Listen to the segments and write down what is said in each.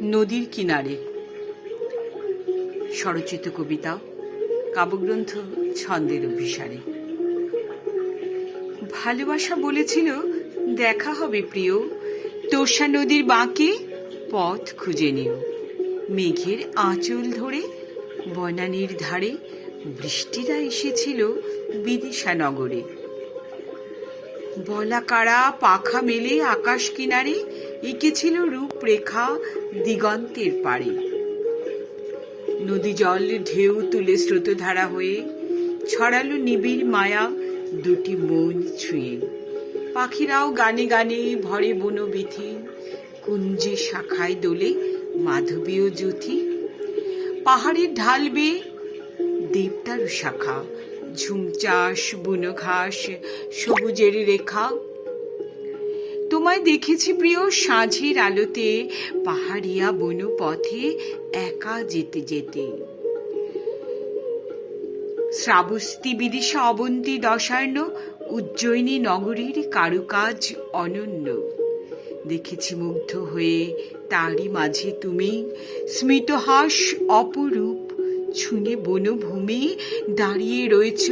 নদীর কিনারে। স্বরচিত কবিতা, কাব্যগ্রন্থ ছন্দের অভিসারে। ভালোবাসা বলেছিল দেখা হবে প্রিয়, তোষা নদীর বাঁকে পথ খুঁজে নিও। মেঘের আঁচল ধরে বনানীর ধারে বৃষ্টিরা এসেছিল বিদিশা নগরে। বলাকারা পাখা মেলে আকাশ কিনারে এঁকেছিল রূপরেখা দিগন্তের পারে। নদী জল ঢেউ তুলে স্রোতধারা হয়ে ছড়ালো নিবিড় মায়া দুটি মন ছুঁয়ে। পাখিরাও গানে গানে ভরে বনবিথি, কুঞ্জে শাখায় দোলে মাধবীয় জ্যোতি। পাহাড়ের ঢাল বেয়ে দেবদারু শাখা, ঝুমচাষ বুনো ঘাস সবুজের রেখা। তোমায় দেখেছি প্রিয় সাঁঝের আলোতে, পাহাড়িয়া বন পথে একা যেতে যেতে। শ্রাবস্তি বিদিশা অবন্তী দশার্ণ উজ্জয়িনী নগরীর কারুকাজ অনন্য। দেখেছি মুগ্ধ হয়ে তারই মাঝে তুমি, স্মিতহাস অপরূপ ছুঁয়ে বনভূমি দাঁড়িয়ে রয়েছ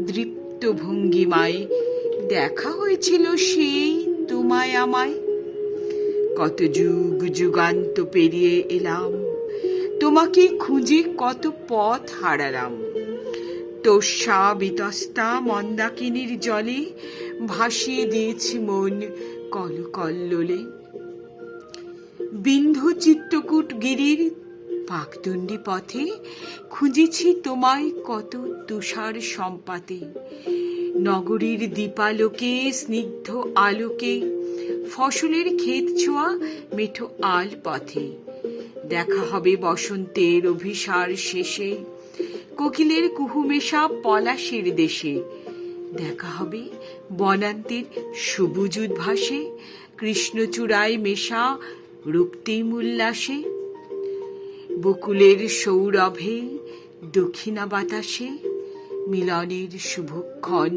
দৃপ্ত ভঙ্গিমায়। দেখা হয়েছিল সেই তোমায় আমায়। কত যুগ যুগান্ত পেরিয়ে এলাম, তোমাকে খুঁজে কত পথ হারালাম। তোষা বিতস্তা মন্দাকিনীর জলে ভাসিয়ে দিয়েছি মন কলকল্লোলে। বিন্ধু চিত্তকূট গিরির পাকদণ্ডী পথে খুঁজেছি তোমায় কত তুষার সম্পাতে। নগরীর দীপালোকে স্নিগ্ধ আলোকে ফসলের ক্ষেত ছোঁয়া মেঠো আল পথে। দেখা হবে বসন্তের অভিসার শেষে, কোকিলের কুহুমেশা পলাশের দেশে। দেখা হবে বনান্তের সবুজ উদ্ভাসে, কৃষ্ণচূড়ায় মেশা রক্তিম উল্লাসে। বকুলের সৌরভে দক্ষিণা বাতাসে মিলনের শুভক্ষণ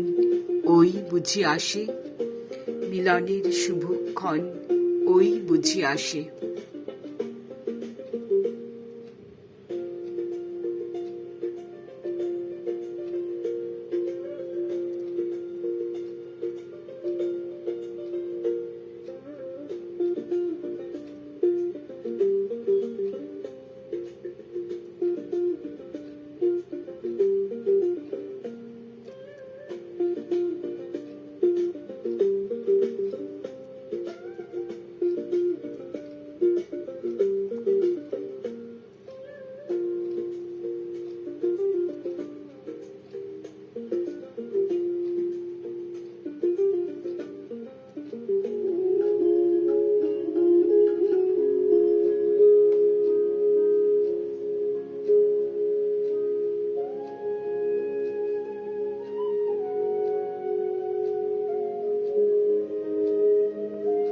ওই বুঝি আসে। মিলনের শুভক্ষণ ওই বুঝি আসে।